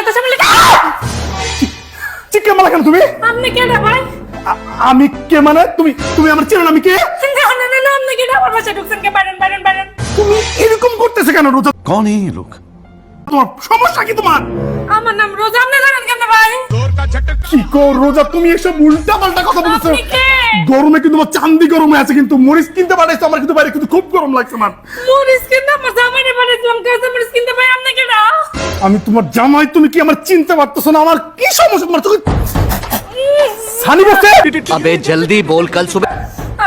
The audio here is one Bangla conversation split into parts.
তো সামনে চিৎকার মারা কেন তুমি? আপনি কে না ভাই? আমি কে মানে? তুমি আমার চেনো না? আমি কে? না না না আপনি কে না? আমার বাসায় ঢুকছেন কে? Byron Byron Byron. তুমি এরকম করতেছে কেন রোজা? कौन है ये लोग? তোমার সমস্যা কি তোমার? আমার নাম রোজা, আপনি জানেন কেন ভাই? কি গো রোজা, তুমি এসব উল্টা পাল্টা কথা বলছো। আপনি কে? গরমে কিন্তু আমার চান্দি গরমে আছে, কিন্তু মরিচ কিনতে পাঠাইছো আমার, কিন্তু বাইরে কিন্তু খুব গরম লাগছে আমার। মরিস কিনতে আমার জামাইরে বানাইছিলাম, কাঁচা মরিস কিনতে ভাই আপনি কে না? আমি তোমার জামাই, তুমি কি আমার চিনতে পারতেছো না? আমার কি সমস্যা তোমার চোখে ছানি বসে? अबे जल्दी बोल, कल सुबह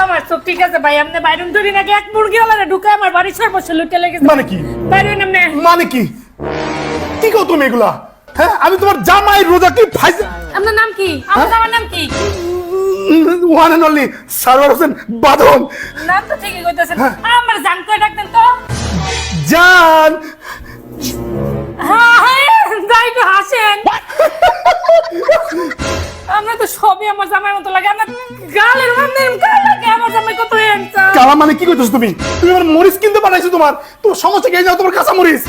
আমার সব ঠিক আছে ভাই, আপনি বাইরুন ধরি নাকি এক মুরগিওয়ালারে ঢুকায় আমার বাড়ি সর্বস্ব লুটে লেগেছে। মানে কি? বাইরুন আপনি। মানে কি? কি কও তুমি এগুলা? হ্যাঁ, আমি তোমার জামাই রোজা কি ফাইজ। আপনার নাম কি? আমার জামার নাম কি? One and only Sarwar Hossain Badhan. নাম তো ঠিকই কইতেছেন। আমার জান কই ডাকতেন তো? জান। হ্যাঁ হ্যাঁ যাই তো হাসেন। আমরা তো সবই আমার জামাই মতো লাগে। আপনার গালের মধ্যে গাল লাগে, আমার জামাই কত হ্যান্ডসাম। কালা মানে কি কইতেছো তুমি? তুমি আমার মরিচ কিনতে পাঠাইছো, তোমার সমস্যা কি? এই যাও তোমার কাঁচা মরিচ।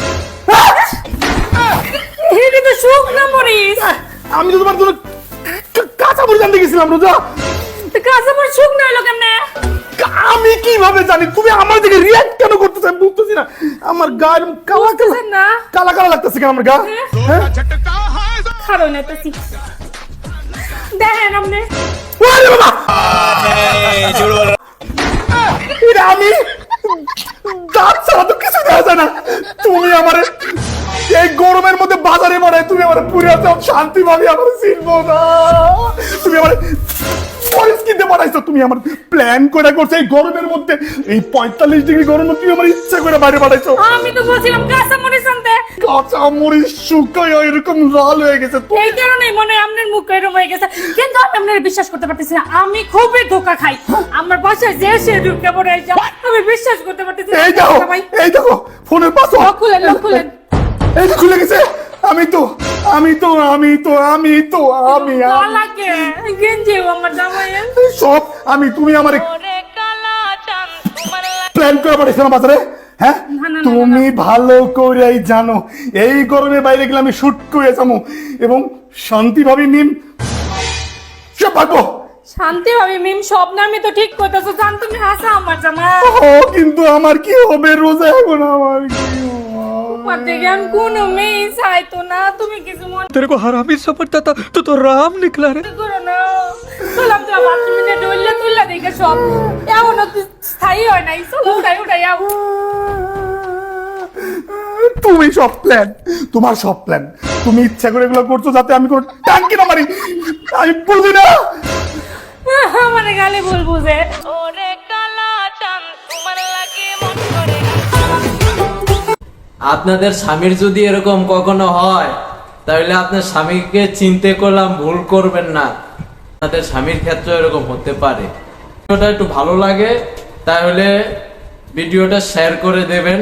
এটা তো শুকনো মরিচ। আমি তো তোমার জন্য কাঁচা মরিচ আনতে গেছিলাম রোজা। তো কাঁচা মরিচ শুকনো হলো কেমনে? আমি কিভাবে জানি? তুমি আমার দিকে রিঅ্যাক্ট কেন করতেছ আমি বুঝতেছি না। আমার গায়ের কালা কালা বুঝতেছেন না? কালা কালা লাগতেছে কেন আমার গা? হ্যাঁ? খারো না তো দেখেন আপনি। ওরে বাবা! এটা আমি দাঁত ছাড়া তো কিছু দেখা যায় না। তুমি আমার এই গরমের মধ্যে বাজারে বাড়ায় তুমি আমার পুরে যাও, শান্তি ভাবে আমার চিনবো না। তুমি আমার মরিচ কিনতে পাঠাইছো, তুমি আমার প্ল্যান করে করছো এই গরমের মধ্যে, এই 45 ডিগ্রি গরমে তুমি আমার ইচ্ছা করে বাইরে পাঠাইছো। আমি তো বলছিলাম কাঁচা মরিচ আনতে। কাঁচা মরিচ শুকায় এরকম লাল হয়ে গেছে। এই কারণেই মনে হয় আপনার মুখ এরকম হয়ে গেছে। কিন্তু আমি আপনার বিশ্বাস করতে পারতেছি না। আমি খুবই ধোকা খাই। আমার বাসায় যে সে ঢুকে পড়ে এসে আমি বিশ্বাস করতে পারতেছি না। এই দেখো, এই দেখো ফোনের পাসওয়ার্ড। লক খুলেন, লক খুলেন। এই যে খুলে গেছে। আমি লাগে গেঞ্জি আমার জামাইয়ের। সব তুমি আমার ওরে কালা চাঁদ তোমার প্ল্যান করে পাঠিয়েছিলাম বাজারে। হ্যাঁ, না, না, না, তুমি ভালো করেই জানো এই গরমে বাইরে গেলে আমি শুট করে যাবো এবং শান্তি ভাবি নিম সব ভাগবো। শান্তি ভাবি মিম সব নামই তো ঠিক কইতাছো, জান তুমি হাসা আমার জামাই। ও কিন্তু আমার কি হবে রোজা এখন? আমার কি হবে? মাতে জ্ঞান কোন মেয়ে চাইতো না, তুমি কিছু মনে तेरे को हरामी समझता था तो राम निकला रे। করো না। চলাম তো 5 মিনিট ডইলা তুইলা দেখে সব এমন স্থায়ী হয় নাই। চলো উঠাই আও। তুমি সব প্ল্যান, তোমার সব প্ল্যান, তুমি ইচ্ছা করে এগুলো করছো যাতে আমি কোনো টাঙ্কি না মারি। আমি বুঝি না। মানে গালি ভুল বুঝে। ওরে কালা চাঁদ তোমার লাগে মন করে। আপনাদের স্বামীর যদি এরকম কখনো হয় তাহলে আপনার স্বামীকে চিনতে করলাম ভুল করবেন না। আপনাদের স্বামীর ক্ষেত্রে এরকম হতে পারে। ভিডিওটা একটু ভালো লাগে তাহলে ভিডিওটা শেয়ার করে দেবেন।